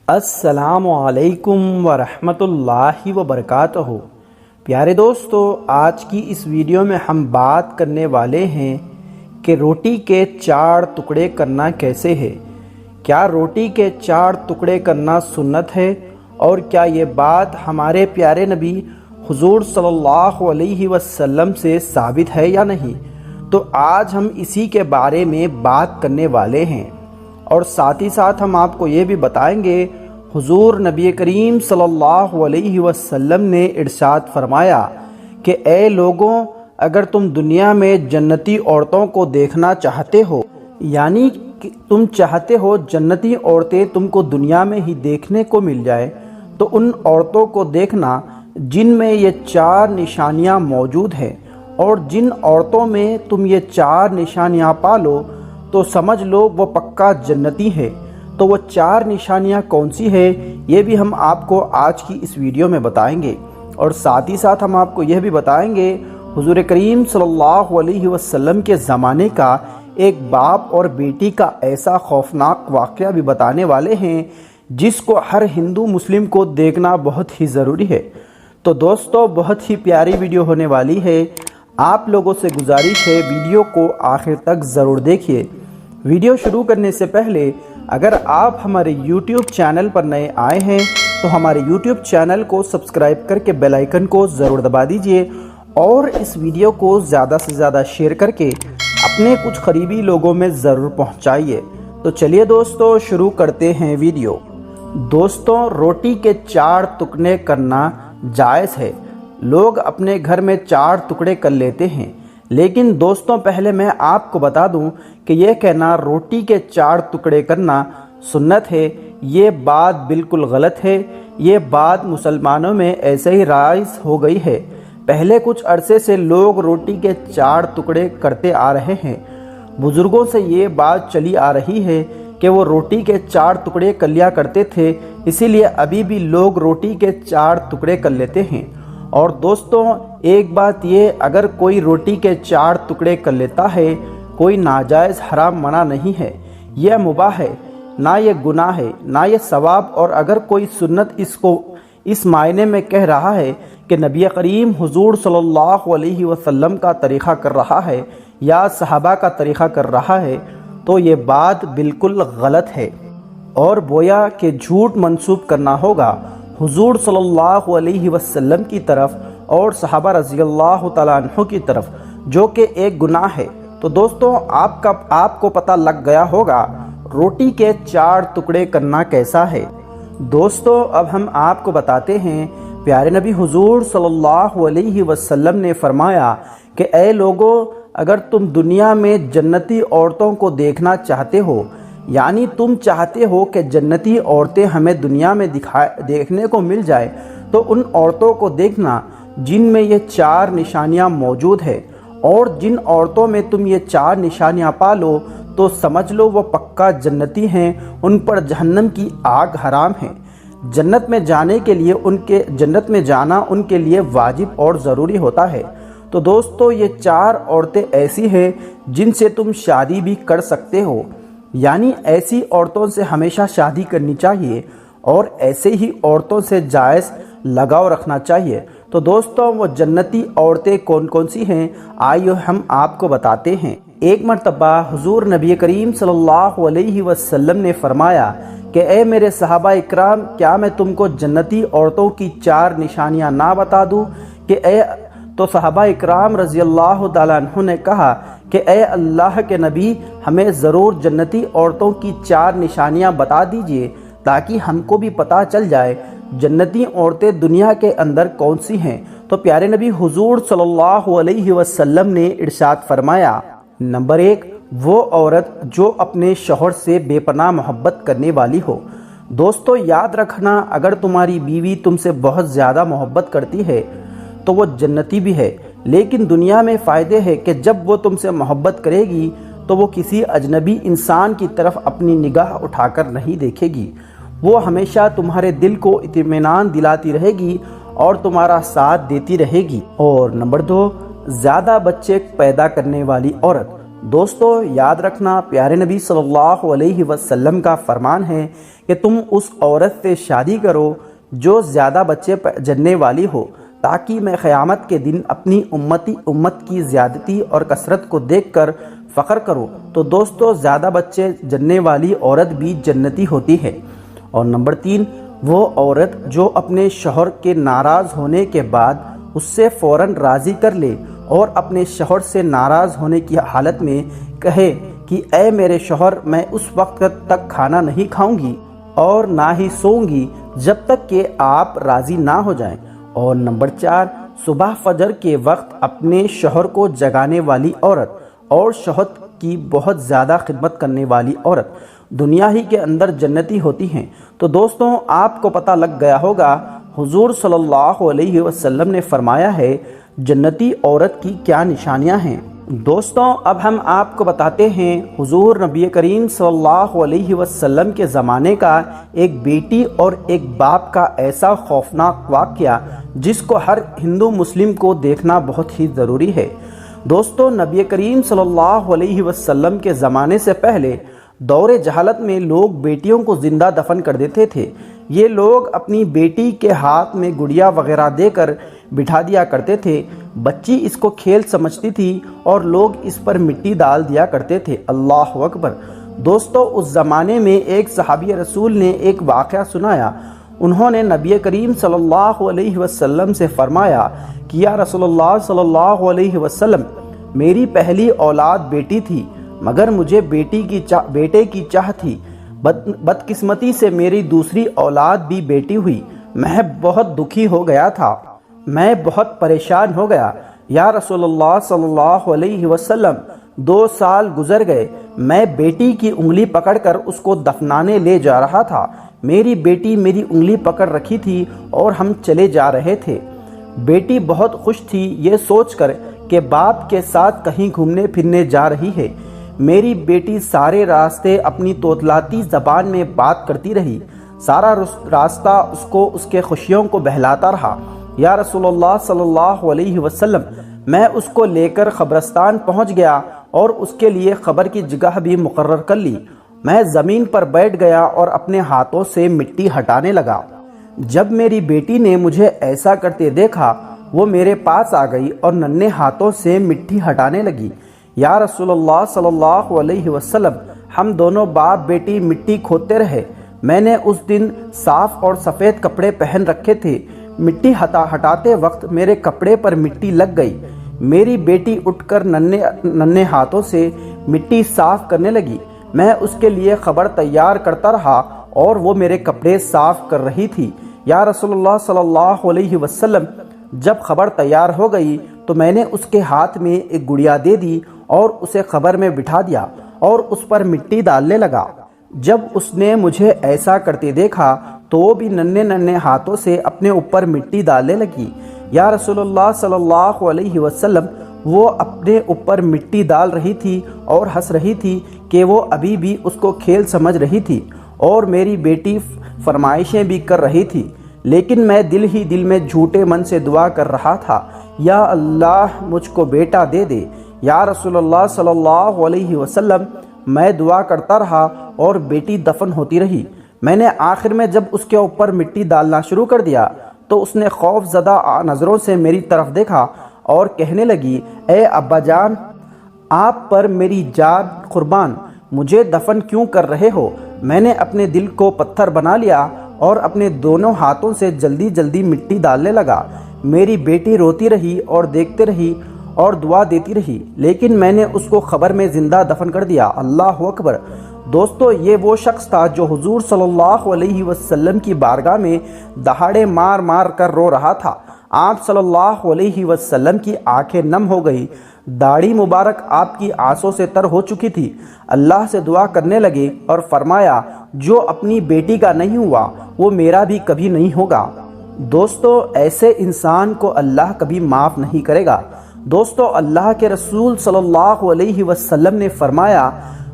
السلام علیکم ورحمۃ اللہ وبرکاتہ۔ پیارے دوستو، آج کی اس ویڈیو میں ہم بات کرنے والے ہیں کہ روٹی کے 4 ٹکڑے کرنا کیسے ہے۔ کیا روٹی کے 4 ٹکڑے کرنا سنت ہے، اور کیا یہ بات ہمارے پیارے نبی حضور صلی اللہ علیہ وسلم سے ثابت ہے یا نہیں؟ تو آج ہم اسی کے بارے میں بات کرنے والے ہیں، اور ساتھ ہی ساتھ ہم آپ کو یہ بھی بتائیں گے حضور نبی کریم صلی اللہ علیہ وسلم نے ارشاد فرمایا کہ اے لوگوں، اگر تم دنیا میں جنتی عورتوں کو دیکھنا چاہتے ہو، یعنی کہ تم چاہتے ہو جنتی عورتیں تم کو دنیا میں ہی دیکھنے کو مل جائے، تو ان عورتوں کو دیکھنا جن میں یہ 4 نشانیاں موجود ہیں، اور جن عورتوں میں تم یہ 4 نشانیاں پالو تو سمجھ لو وہ پکا جنتی ہے۔ تو وہ 4 نشانیاں کون سی ہے، یہ بھی ہم آپ کو آج کی اس ویڈیو میں بتائیں گے، اور ساتھ ہی ساتھ ہم آپ کو یہ بھی بتائیں گے حضور کریم صلی اللہ علیہ وسلم کے زمانے کا ایک باپ اور بیٹی کا ایسا خوفناک واقعہ بھی بتانے والے ہیں جس کو ہر ہندو مسلم کو دیکھنا بہت ہی ضروری ہے۔ تو دوستو، بہت ہی پیاری ویڈیو ہونے والی ہے، آپ لوگوں سے گزارش ہے ویڈیو کو آخر تک ضرور دیکھیے۔ ویڈیو شروع کرنے سے پہلے اگر آپ ہمارے یوٹیوب چینل پر نئے آئے ہیں تو ہمارے یوٹیوب چینل کو سبسکرائب کر کے بیل آئیکن کو ضرور دبا دیجئے، اور اس ویڈیو کو زیادہ سے زیادہ شیئر کر کے اپنے کچھ قریبی لوگوں میں ضرور پہنچائیے۔ تو چلیے دوستو، شروع کرتے ہیں ویڈیو۔ دوستو، روٹی کے 4 ٹکڑے کرنا جائز ہے۔ لوگ اپنے گھر میں 4 ٹکڑے کر لیتے ہیں، لیکن دوستوں پہلے میں آپ کو بتا دوں کہ یہ کہنا روٹی کے 4 ٹکڑے کرنا سنت ہے، یہ بات بالکل غلط ہے۔ یہ بات مسلمانوں میں ایسے ہی رائج ہو گئی ہے۔ پہلے کچھ عرصے سے لوگ روٹی کے 4 ٹکڑے کرتے آ رہے ہیں۔ بزرگوں سے یہ بات چلی آ رہی ہے کہ وہ روٹی کے 4 ٹکڑے کر لیا کرتے تھے، اسی لیے ابھی بھی لوگ روٹی کے 4 ٹکڑے کر لیتے ہیں۔ اور دوستوں، ایک بات یہ، اگر کوئی روٹی کے 4 ٹکڑے کر لیتا ہے، کوئی ناجائز حرام منع نہیں ہے، یہ مباح ہے، نہ یہ گناہ ہے نہ یہ ثواب۔ اور اگر کوئی سنت اس معنی میں کہہ رہا ہے کہ نبی کریم حضور صلی اللہ علیہ وسلم کا طریقہ کر رہا ہے یا صحابہ کا طریقہ کر رہا ہے، تو یہ بات بالکل غلط ہے، اور گویا کہ جھوٹ منسوب کرنا ہوگا حضور صلی اللہ علیہ وسلم کی طرف اور صحابہ رضی اللہ تعالیٰ عنہ کی طرف، جو کہ ایک گناہ ہے۔ تو دوستوں، آپ کو پتہ لگ گیا ہوگا روٹی کے 4 ٹکڑے کرنا کیسا ہے۔ دوستو، اب ہم آپ کو بتاتے ہیں، پیارے نبی حضور صلی اللہ علیہ وسلم نے فرمایا کہ اے لوگوں، اگر تم دنیا میں جنتی عورتوں کو دیکھنا چاہتے ہو، یعنی تم چاہتے ہو کہ جنتی عورتیں ہمیں دنیا میں دیکھنے کو مل جائے، تو ان عورتوں کو دیکھنا جن میں یہ 4 نشانیاں موجود ہیں، اور جن عورتوں میں تم یہ 4 نشانیاں پالو تو سمجھ لو وہ پکا جنتی ہیں، ان پر جہنم کی آگ حرام ہے۔ جنت میں جانا ان کے لیے واجب اور ضروری ہوتا ہے۔ تو دوستو، یہ 4 عورتیں ایسی ہیں جن سے تم شادی بھی کر سکتے ہو، یعنی ایسی عورتوں سے ہمیشہ شادی کرنی چاہیے، اور ایسے ہی عورتوں سے جائز لگاؤ رکھنا چاہیے۔ تو دوستوں، وہ جنتی عورتیں کون کون سی ہیں، آئیے ہم آپ کو بتاتے ہیں۔ ایک مرتبہ حضور نبی کریم صلی اللہ علیہ وسلم نے فرمایا کہ اے میرے صحابہ اکرام، کیا میں تم کو جنتی عورتوں کی 4 نشانیاں نہ بتا دوں؟ تو صحابہ اکرام رضی اللہ تعالیٰ عنہ نے کہا کہ اے اللہ کے نبی، ہمیں ضرور جنتی عورتوں کی 4 نشانیاں بتا دیجئے، تاکہ ہم کو بھی پتہ چل جائے جنتی عورتیں دنیا کے اندر کون سی ہیں۔ تو پیارے نبی حضور صلی اللہ علیہ وسلم نے ارشاد فرمایا، نمبر 1، وہ عورت جو اپنے شوہر سے بے پناہ محبت کرنے والی ہو۔ دوستو، یاد رکھنا، اگر تمہاری بیوی تم سے بہت زیادہ محبت کرتی ہے تو وہ جنتی بھی ہے، لیکن دنیا میں فائدے ہے کہ جب وہ تم سے محبت کرے گی تو وہ کسی اجنبی انسان کی طرف اپنی نگاہ اٹھا کر نہیں دیکھے گی، وہ ہمیشہ تمہارے دل کو اطمینان دلاتی رہے گی اور تمہارا ساتھ دیتی رہے گی۔ اور نمبر 2، زیادہ بچے پیدا کرنے والی عورت۔ دوستو یاد رکھنا، پیارے نبی صلی اللہ علیہ وسلم کا فرمان ہے کہ تم اس عورت سے شادی کرو جو زیادہ بچے جننے والی ہو، تاکہ میں قیامت کے دن اپنی امت کی زیادتی اور کثرت کو دیکھ کر فخر کروں۔ تو دوستو زیادہ بچے جننے والی عورت بھی جنتی ہوتی ہے۔ اور نمبر 3، وہ عورت جو اپنے شوہر کے ناراض ہونے کے بعد اس سے فوراً راضی کر لے اور اپنے شوہر سے ناراض ہونے کی حالت میں کہے کہ اے میرے شوہر، میں اس وقت تک کھانا نہیں کھاؤں گی اور نہ ہی سوؤں گی جب تک کہ آپ راضی نہ ہو جائیں۔ اور نمبر 4، صبح فجر کے وقت اپنے شوہر کو جگانے والی عورت اور شوہر کی بہت زیادہ خدمت کرنے والی عورت دنیا ہی کے اندر جنتی ہوتی ہیں۔ تو دوستوں آپ کو پتہ لگ گیا ہوگا حضور صلی اللہ علیہ وسلم نے فرمایا ہے جنتی عورت کی کیا نشانیاں ہیں۔ دوستوں اب ہم آپ کو بتاتے ہیں حضور نبی کریم صلی اللہ علیہ وسلم کے زمانے کا ایک بیٹی اور ایک باپ کا ایسا خوفناک واقعہ جس کو ہر ہندو مسلم کو دیکھنا بہت ہی ضروری ہے۔ دوستو نبی کریم صلی اللہ علیہ وسلم کے زمانے سے پہلے دور جہالت میں لوگ بیٹیوں کو زندہ دفن کر دیتے تھے۔ یہ لوگ اپنی بیٹی کے ہاتھ میں گڑیا وغیرہ دے کر بٹھا دیا کرتے تھے۔ بچی اس کو کھیل سمجھتی تھی اور لوگ اس پر مٹی ڈال دیا کرتے تھے۔ اللہ اکبر۔ دوستو اس زمانے میں ایک صحابی رسول نے ایک واقعہ سنایا۔ انہوں نے نبی کریم صلی اللہ علیہ وسلم سے فرمایا کہ یا رسول اللہ صلی اللہ علیہ وسلم، میری پہلی اولاد بیٹی تھی مگر مجھے بیٹے کی چاہ تھی۔ بدقسمتی سے میری دوسری اولاد بھی بیٹی ہوئی۔ میں بہت دکھی ہو گیا تھا، میں بہت پریشان ہو گیا۔ یا رسول اللہ صلی اللہ علیہ وسلم 2 سال گزر گئے، میں بیٹی کی انگلی پکڑ کر اس کو دفنانے لے جا رہا تھا۔ میری بیٹی میری انگلی پکڑ رکھی تھی اور ہم چلے جا رہے تھے۔ بیٹی بہت خوش تھی یہ سوچ کر کہ باپ کے ساتھ کہیں گھومنے پھرنے جا رہی ہے۔ میری بیٹی سارے راستے اپنی توتلاتی زبان میں بات کرتی رہی۔ سارا راستہ اس کو اس کے خوشیوں کو بہلاتا رہا۔ یا رسول اللہ صلی اللہ علیہ وسلم، میں اس کو لے کر قبرستان پہنچ گیا اور اس کے لیے قبر کی جگہ بھی مقرر کر لی۔ میں زمین پر بیٹھ گیا اور اپنے ہاتھوں سے مٹی ہٹانے لگا۔ جب میری بیٹی نے مجھے ایسا کرتے دیکھا وہ میرے پاس آ گئی اور ننھے ہاتھوں سے مٹی ہٹانے لگی۔ یا رسول اللہ صلی اللہ علیہ وسلم، ہم دونوں باپ بیٹی مٹی کھودتے رہے۔ میں نے اس دن صاف اور سفید کپڑے پہن رکھے تھے۔ مٹی ہٹاتے وقت میرے کپڑے پر مٹی لگ گئی۔ میری بیٹی اٹھ کر ننھے ہاتھوں سے مٹی صاف کرنے لگی۔ میں اس کے لیے خبر تیار کرتا رہا اور وہ میرے کپڑے صاف کر رہی تھی۔ یا رسول اللہ صلی اللہ علیہ وسلم، جب خبر تیار ہو گئی تو میں نے اس کے ہاتھ میں ایک گڑیا دے دی اور اسے خبر میں بٹھا دیا اور اس پر مٹی ڈالنے لگا۔ جب اس نے مجھے ایسا کرتے دیکھا تو وہ بھی ننھے ہاتھوں سے اپنے اوپر مٹی ڈالنے لگی۔ یا رسول اللہ صلی اللہ علیہ وسلم، وہ اپنے اوپر مٹی ڈال رہی تھی اور ہنس رہی تھی کہ وہ ابھی بھی اس کو کھیل سمجھ رہی تھی اور میری بیٹی فرمائشیں بھی کر رہی تھی، لیکن میں دل ہی دل میں جھوٹے من سے دعا کر رہا تھا، یا اللہ مجھ کو بیٹا دے دے۔ یا رسول اللہ صلی اللہ علیہ وسلم، میں دعا کرتا رہا اور بیٹی دفن ہوتی رہی۔ میں نے آخر میں جب اس کے اوپر مٹی ڈالنا شروع کر دیا تو اس نے خوف زدہ نظروں سے میری طرف دیکھا اور کہنے لگی، اے ابا جان، آپ پر میری جان قربان، مجھے دفن کیوں کر رہے ہو؟ میں نے اپنے دل کو پتھر بنا لیا اور اپنے دونوں ہاتھوں سے جلدی جلدی مٹی ڈالنے لگا۔ میری بیٹی روتی رہی اور دیکھتے رہی اور دعا دیتی رہی، لیکن میں نے اس کو قبر میں زندہ دفن کر دیا۔ اللہ اکبر۔ دوستو یہ وہ شخص تھا جو حضور صلی اللہ علیہ وسلم کی بارگاہ میں دہاڑے مار مار کر رو رہا تھا۔ آپ صلی اللہ علیہ وسلم کی آنکھیں نم ہو گئی، داڑھی مبارک آپ کی آنسوں سے تر ہو چکی تھی۔ اللہ سے دعا کرنے لگے اور فرمایا، جو اپنی بیٹی کا نہیں ہوا وہ میرا بھی کبھی نہیں ہوگا۔ دوستو ایسے انسان کو اللہ کبھی معاف نہیں کرے گا۔ دوستو اللہ کے رسول صلی اللہ علیہ وسلم نے فرمایا،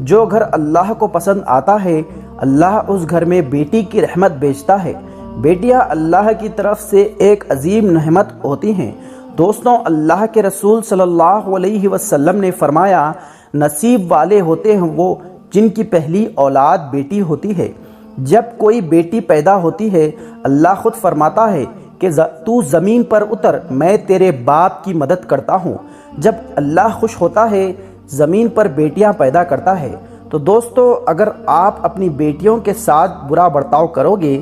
جو گھر اللہ کو پسند آتا ہے اللہ اس گھر میں بیٹی کی رحمت بھیجتا ہے۔ بیٹیاں اللہ کی طرف سے ایک عظیم نعمت ہوتی ہیں۔ دوستوں اللہ کے رسول صلی اللہ علیہ وسلم نے فرمایا، نصیب والے ہوتے ہیں وہ جن کی پہلی اولاد بیٹی ہوتی ہے۔ جب کوئی بیٹی پیدا ہوتی ہے اللہ خود فرماتا ہے کہ تو زمین پر اتر، میں تیرے باپ کی مدد کرتا ہوں۔ جب اللہ خوش ہوتا ہے زمین پر بیٹیاں پیدا کرتا ہے۔ تو دوستو اگر آپ اپنی بیٹیوں کے ساتھ برا برتاؤ کرو گے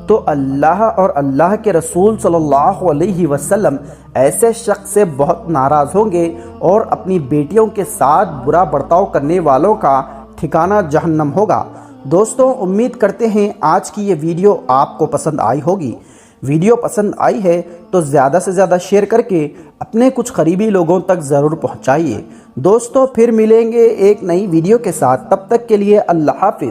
تو اللہ اور اللہ کے رسول صلی اللہ علیہ وسلم ایسے شخص سے بہت ناراض ہوں گے، اور اپنی بیٹیوں کے ساتھ برا برتاؤ کرنے والوں کا ٹھکانہ جہنم ہوگا۔ دوستو امید کرتے ہیں آج کی یہ ویڈیو آپ کو پسند آئی ہوگی۔ ویڈیو پسند آئی ہے تو زیادہ سے زیادہ شیئر کر کے اپنے کچھ قریبی لوگوں تک ضرور پہنچائیے۔ دوستو پھر ملیں گے ایک نئی ویڈیو کے ساتھ، تب تک کے لیے اللہ حافظ۔